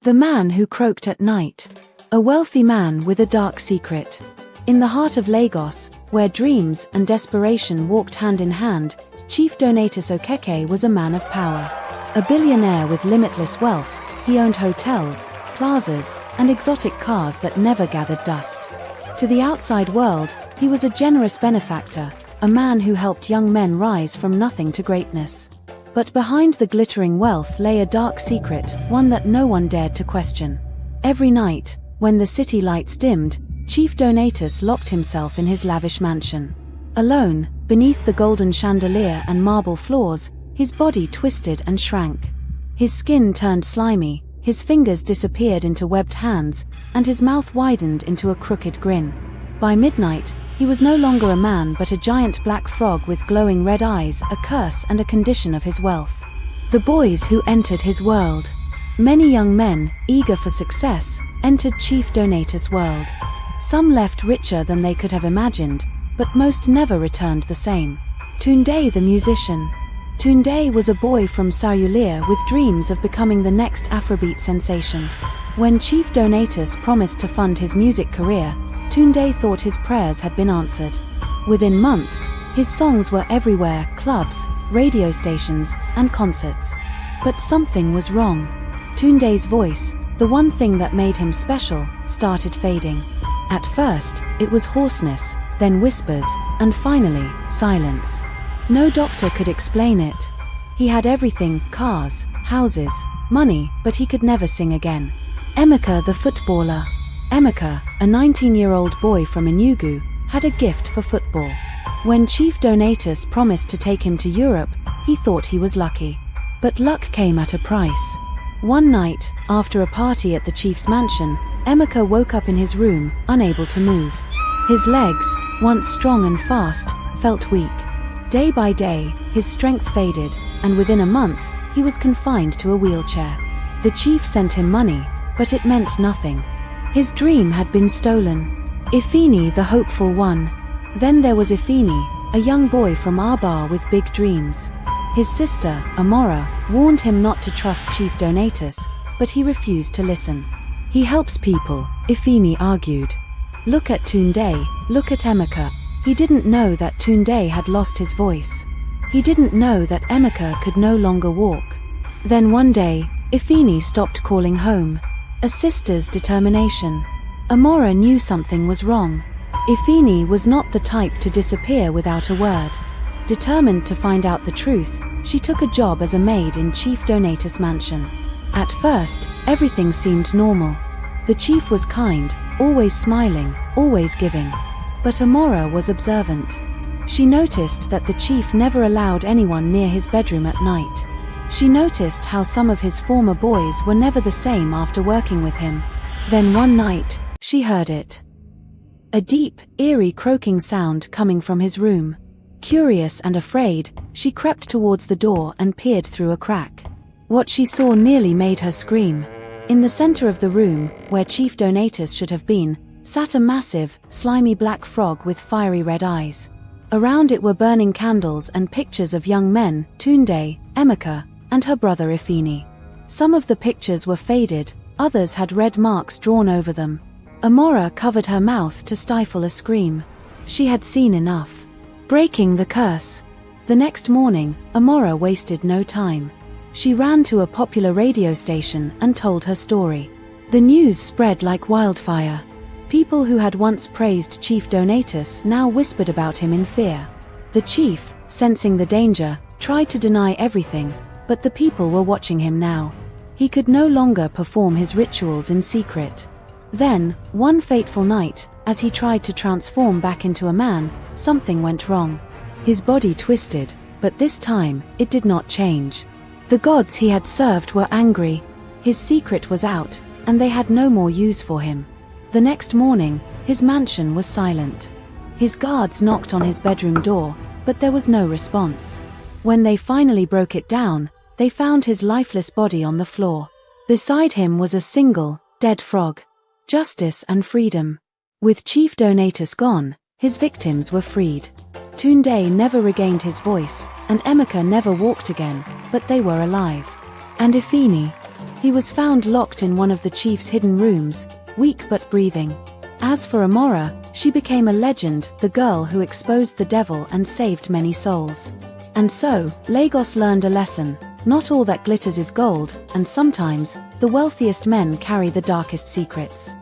The Man Who Croaked at Night. A wealthy man with a dark secret. In the heart of Lagos, where dreams and desperation walked hand in hand, Chief Donatus Okeke was a man of power. A billionaire with limitless wealth, he owned hotels, plazas, and exotic cars that never gathered dust. To the outside world, he was a generous benefactor, a man who helped young men rise from nothing to greatness. But behind the glittering wealth lay a dark secret, one that no one dared to question. Every night, when the city lights dimmed, Chief Donatus locked himself in his lavish mansion. Alone, beneath the golden chandelier and marble floors, his body twisted and shrank. His skin turned slimy, his fingers disappeared into webbed hands, and his mouth widened into a crooked grin. By midnight, he was no longer a man but a giant black frog with glowing red eyes, a curse and a condition of his wealth. The boys who entered his world. Many young men, eager for success, entered Chief Donatus' world. Some left richer than they could have imagined, but most never returned the same. Tunde the musician. Tunde was a boy from Sarulea with dreams of becoming the next Afrobeat sensation. When Chief Donatus promised to fund his music career, Tunde thought his prayers had been answered. Within months, his songs were everywhere: clubs, radio stations, and concerts. But something was wrong. Tunde's voice, the one thing that made him special, started fading. At first, it was hoarseness, then whispers, and finally, silence. No doctor could explain it. He had everything: cars, houses, money, but he could never sing again. Emeka the footballer. Emeka, a 19-year-old boy from Enugu, had a gift for football. When Chief Donatus promised to take him to Europe, he thought he was lucky. But luck came at a price. One night, after a party at the chief's mansion, Emeka woke up in his room, unable to move. His legs, once strong and fast, felt weak. Day by day, his strength faded, and within a month, he was confined to a wheelchair. The chief sent him money, but it meant nothing. His dream had been stolen. Ifini the hopeful one. Then there was Ifini, a young boy from Aba with big dreams. His sister, Amora, warned him not to trust Chief Donatus, but he refused to listen. He helps people, Ifini argued. Look at Tunde, look at Emeka. He didn't know that Tunde had lost his voice. He didn't know that Emeka could no longer walk. Then one day, Ifini stopped calling home. A sister's determination. Amora knew something was wrong. Ifini was not the type to disappear without a word. Determined to find out the truth, she took a job as a maid in Chief Donatus' mansion. At first, everything seemed normal. The chief was kind, always smiling, always giving. But Amora was observant. She noticed that the chief never allowed anyone near his bedroom at night. She noticed how some of his former boys were never the same after working with him. Then one night, she heard it. A deep, eerie croaking sound coming from his room. Curious and afraid, she crept towards the door and peered through a crack. What she saw nearly made her scream. In the center of the room, where Chief Donatus should have been, sat a massive, slimy black frog with fiery red eyes. Around it were burning candles and pictures of young men, Tunde, Emeka, and her brother Ifini. Some of the pictures were faded, others had red marks drawn over them. Amora covered her mouth to stifle a scream. She had seen enough. Breaking the curse. The next morning, Amora wasted no time. She ran to a popular radio station and told her story. The news spread like wildfire. People who had once praised Chief Donatus now whispered about him in fear. The chief, sensing the danger, tried to deny everything, but the people were watching him now. He could no longer perform his rituals in secret. Then, one fateful night, as he tried to transform back into a man, something went wrong. His body twisted, but this time, it did not change. The gods he had served were angry. His secret was out, and they had no more use for him. The next morning, his mansion was silent. His guards knocked on his bedroom door, but there was no response. When they finally broke it down, they found his lifeless body on the floor. Beside him was a single, dead frog. Justice and freedom. With Chief Donatus gone, his victims were freed. Tunde never regained his voice, and Emeka never walked again, but they were alive. And Ifini? He was found locked in one of the chief's hidden rooms, weak but breathing. As for Amora, she became a legend, the girl who exposed the devil and saved many souls. And so, Lagos learned a lesson: not all that glitters is gold, and sometimes, the wealthiest men carry the darkest secrets.